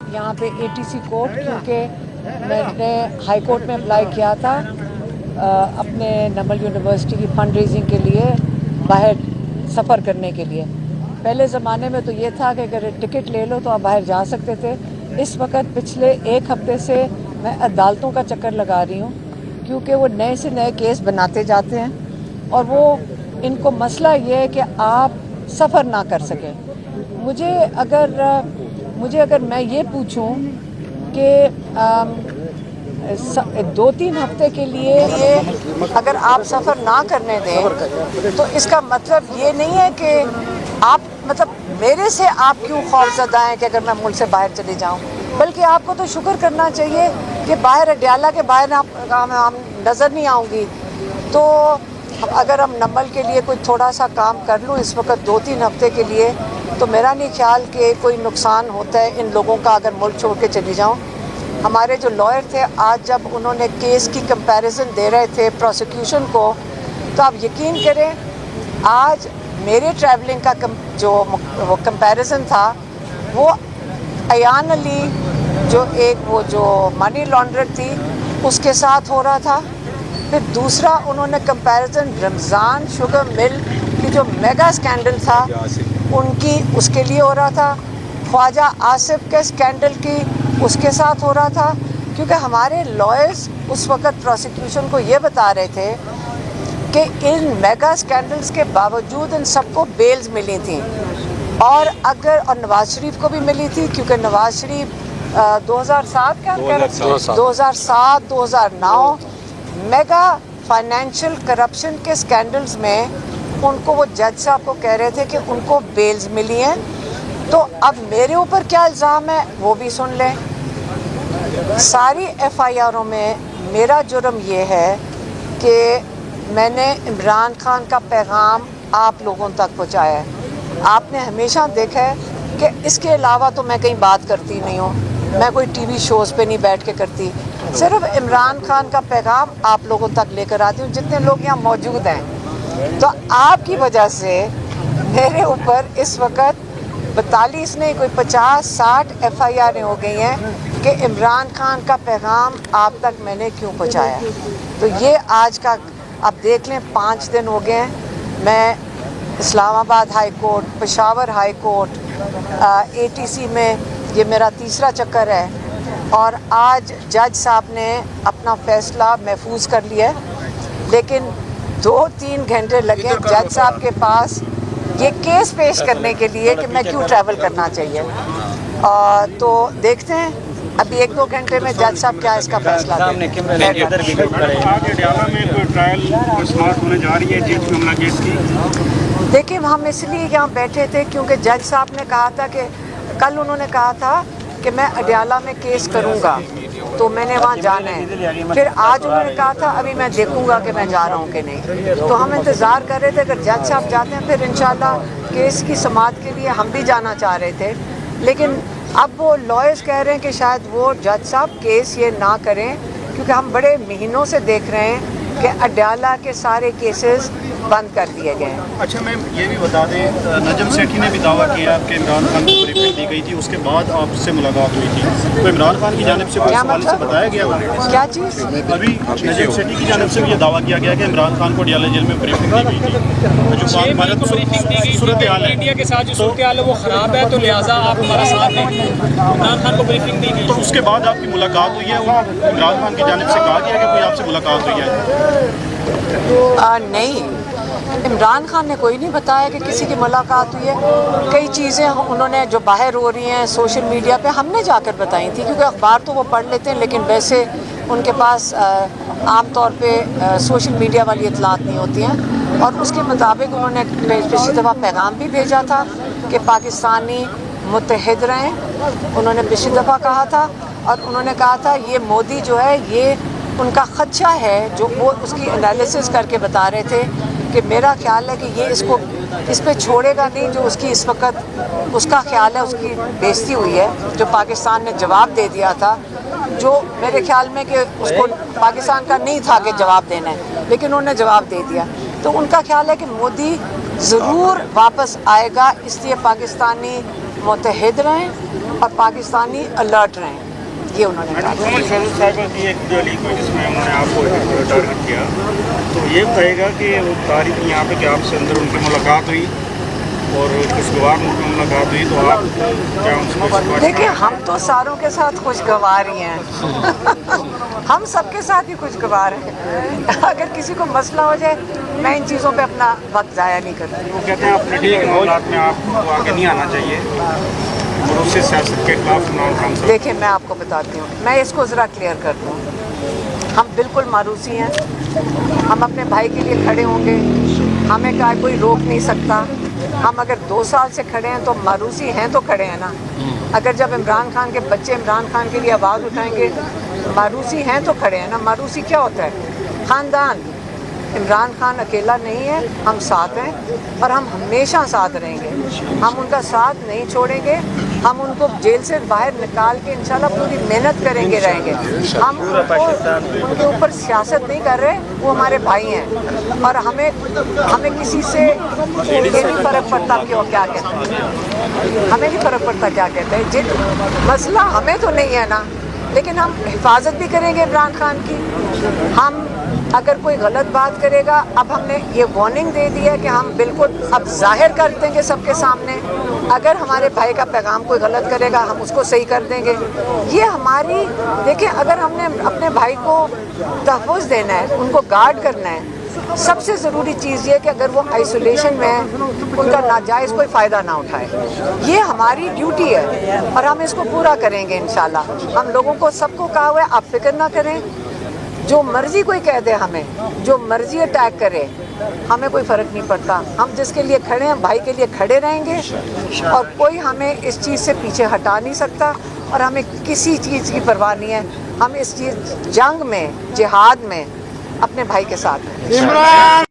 यहाँ पे ATC court, क्योंकि मैंने हाई कोर्ट में अप्लाई किया था अपने नमल यूनिवर्सिटी की फंड रेजिंग के लिए बाहर सफ़र करने के लिए। पहले ज़माने में तो ये था कि अगर टिकट ले लो तो आप बाहर जा सकते थे। इस वक्त पिछले एक हफ्ते से मैं अदालतों का चक्कर लगा रही हूँ, क्योंकि वो नए से नए केस बनाते जाते हैं और वो इनको मसला ये है कि आप सफ़र ना कर सकें। मुझे अगर मैं ये पूछूं कि 2-3 हफ्ते के लिए अगर आप सफ़र ना करने दें तो इसका मतलब ये नहीं है कि आप मेरे से आप क्यों खौफज़दा हैं कि अगर मैं मुल्क से बाहर चली जाऊं, बल्कि आपको तो शुक्र करना चाहिए कि बाहर अडयाला के बाहर हम नज़र नहीं आऊँगी। तो अगर हम नमल के लिए कोई थोड़ा सा काम कर लूँ इस वक्त 2-3 हफ्ते के लिए, तो मेरा नहीं ख्याल कि कोई नुकसान होता है इन लोगों का अगर मुल्क छोड़ के चली जाऊँ। हमारे जो लॉयर थे आज जब उन्होंने केस की कंपैरिजन दे रहे थे प्रोसिक्यूशन को, तो आप यकीन करें आज मेरे ट्रैवलिंग का जो वो कंपैरिजन था वो अयान अली जो मनी लॉन्ड्रर थी उसके साथ हो रहा था। फिर दूसरा उन्होंने कंपैरिजन रमज़ान शुगर मिल की जो मेगा स्कैंडल था उसके लिए हो रहा था, ख्वाजा आसिफ के स्कैंडल की उसके साथ हो रहा था, क्योंकि हमारे लॉयर्स उस वक्त प्रोसिक्यूशन को ये बता रहे थे कि इन मेगा स्कैंडल्स के बावजूद इन सबको बेल्स मिली थी और नवाज शरीफ को भी मिली थी, क्योंकि Nawaz Sharif 2007-2009 mega financial corruption के स्कैंडल्स में उनको वो जज साहब को कह रहे थे कि उनको बेल्स मिली हैं। तो अब मेरे ऊपर क्या इल्ज़ाम है वो भी सुन लें। सारी FIRों में मेरा जुर्म ये है कि मैंने इमरान खान का पैगाम आप लोगों तक पहुंचाया है। आपने हमेशा देखा है कि इसके अलावा तो मैं कहीं बात करती नहीं हूँ, मैं कोई TV शोज़ पे नहीं बैठ के करती, सिर्फ इमरान खान का पैगाम आप लोगों तक लेकर आती हूँ जितने लोग यहाँ मौजूद हैं। तो आपकी वजह से मेरे ऊपर इस वक्त 42 नहीं कोई 50-60 FIRें हो गई हैं कि इमरान खान का पैगाम आप तक मैंने क्यों पहुंचाया। तो ये आज का आप देख लें 5 दिन हो गए हैं। मैं Islamabad high court, Peshawar high court, ATC में ये मेरा तीसरा चक्कर है और आज जज साहब ने अपना फ़ैसला महफूज कर लिया है, लेकिन 2-3 घंटे लगे जज साहब के पास ये केस पेश करने के लिए कि मैं क्यों ट्रैवल करना चाहिए। तो देखते हैं अभी 1-2 घंटे में जज साहब क्या इसका फैसला देखिए। हम इसलिए यहाँ बैठे थे क्योंकि जज साहब ने कहा था कि कल उन्होंने कहा था कि मैं अडयाला में केस करूँगा, तो मैंने वहाँ जाना है। फिर आज उन्होंने कहा था अभी मैं देखूँगा कि मैं जा रहा हूँ कि नहीं। तो हम इंतज़ार कर रहे थे अगर जज साहब जाते हैं फिर इंशाल्लाह केस की समाअत के लिए हम भी जाना चाह रहे थे, लेकिन अब वो लॉयर्स कह रहे हैं कि शायद वो जज साहब केस ये ना करें, क्योंकि हम बड़े महीनों से देख रहे हैं कि अडयाला के सारे केसेस बंद कर दिए गए हैं। अच्छा मैम ये भी बता दें, नजम सेठी ने भी दावा किया कि इमरान खान को ब्रीफिंग दी गई थी, उसके बाद आपसे मुलाकात हुई थी, तो इमरान खान की जानिब से क्या से बताया गया क्या चीज़? अभी नजम सेठी की जानिब से भी ये दावा किया गया कि इमरान खान को अडयाला जेल में ब्रीफिंग दी गई थी। इंडिया के साथ जो सूरत हाल है वो ख़राब है, तो लिहाजा आप हमारा साथ दें। इमरान खान को ब्रीफिंग दी गई, तो उसके बाद आपकी मुलाकात हुई है, इमरान खान की जानिब से कहा गया कि कोई आपसे मुलाकात हुई है? नहीं, इमरान खान ने कोई नहीं बताया कि किसी की मुलाकात हुई है। कई चीज़ें उन्होंने जो बाहर हो रही हैं सोशल मीडिया पे हमने जाकर बताई थी, क्योंकि अखबार तो वो पढ़ लेते हैं लेकिन वैसे उनके पास आम तौर पे सोशल मीडिया वाली इतलात नहीं होती हैं। और उसके मुताबिक उन्होंने पिछली दफ़ा पैगाम भी भेजा था कि पाकिस्तानी मुत्तहिद रहें, उन्होंने पिछली दफ़ा कहा था। और उन्होंने कहा था ये मोदी जो है ये उनका खदशा है, जो वो उसकी एनालिसिस करके बता रहे थे कि मेरा ख्याल है कि ये इस पे छोड़ेगा नहीं, जो उसकी इस वक्त उसका ख्याल है उसकी बेइज्जती हुई है, जो पाकिस्तान ने जवाब दे दिया था, जो मेरे ख्याल में कि उसको पाकिस्तान का नहीं था कि जवाब देना है, लेकिन उन्होंने जवाब दे दिया। तो उनका ख्याल है कि मोदी ज़रूर वापस आएगा, इसलिए पाकिस्तानी मुत्तहिद रहें और पाकिस्तानी अलर्ट रहें, ये उन्होंने कहा। मोहम्मद शहजोद साहिबा की एक वीडियो लीक हुई जिसमें उन्होंने आपको टारगेट किया, तो ये बताएगा कि वो तारीख यहाँ पे कि आपसे अंदर उनकी मुलाकात हुई और खुशगवार उनकी मुलाकात हुई, तो आप क्या उनसे देखिए, हम तो सारों के साथ खुशगवार ही हैं हम सबके साथ ही खुशगवार हैं। अगर किसी को मसला हो जाए, मैं इन चीज़ों पे अपना वक्त ज़ाया नहीं करती। वो कहते हैं आप मीडिया के मामलात में आपको आगे नहीं आना चाहिए और उससे सियासत के खिलाफ इमरान खान साहब। देखिए, मैं आपको बताती हूँ, मैं इसको ज़रा क्लियर कर दूँ। हम बिल्कुल मारूसी हैं, हम अपने भाई के लिए खड़े होंगे, हमें क्या कोई रोक नहीं सकता। हम अगर 2 साल से खड़े हैं तो मारूसी हैं तो खड़े हैं ना। अगर जब इमरान खान के बच्चे इमरान खान के लिए आवाज़ उठाएंगे, मारूसी हैं तो खड़े हैं ना। मारूसी क्या होता है? ख़ानदान। इमरान खान अकेला नहीं है, हम साथ हैं और हम हमेशा साथ रहेंगे। हम उनका साथ नहीं छोड़ेंगे। हम उनको जेल से बाहर निकाल के इंशाल्लाह पूरी मेहनत करेंगे, रहेंगे। हम उनके ऊपर सियासत नहीं कर रहे, वो हमारे भाई हैं और हमें किसी से ये नहीं फ़र्क पड़ता क्यों क्या कहते हैं। हमें नहीं फ़र्क पड़ता क्या कहते हैं। जिन मसला हमें तो नहीं है ना, लेकिन हम हिफाजत भी करेंगे इमरान खान की। हम अगर कोई गलत बात करेगा, अब हमने ये वार्निंग दे दी है कि हम बिल्कुल अब जाहिर कर देंगे सबके सामने। अगर हमारे भाई का पैगाम कोई गलत करेगा, हम उसको सही कर देंगे। ये हमारी, देखिए, अगर हमने अपने भाई को तहफ़्फ़ुज़ देना है, उनको गार्ड करना है, सबसे ज़रूरी चीज़ ये कि अगर वो आइसोलेशन में है, उनका नाजायज़ कोई फ़ायदा ना उठाए। ये हमारी ड्यूटी है और हम इसको पूरा करेंगे इंशाल्लाह। हम लोगों को सबको कहा हुआ है, आप फिक्र ना करें। जो मर्ज़ी कोई कह दे, हमें जो मर्ज़ी अटैक करे, हमें कोई फ़र्क नहीं पड़ता। हम जिसके लिए खड़े हैं, भाई के लिए खड़े रहेंगे और कोई हमें इस चीज़ से पीछे हटा नहीं सकता और हमें किसी चीज़ की परवाह नहीं है। हम इस चीज़ जंग में, जिहाद में अपने भाई के साथ हैं।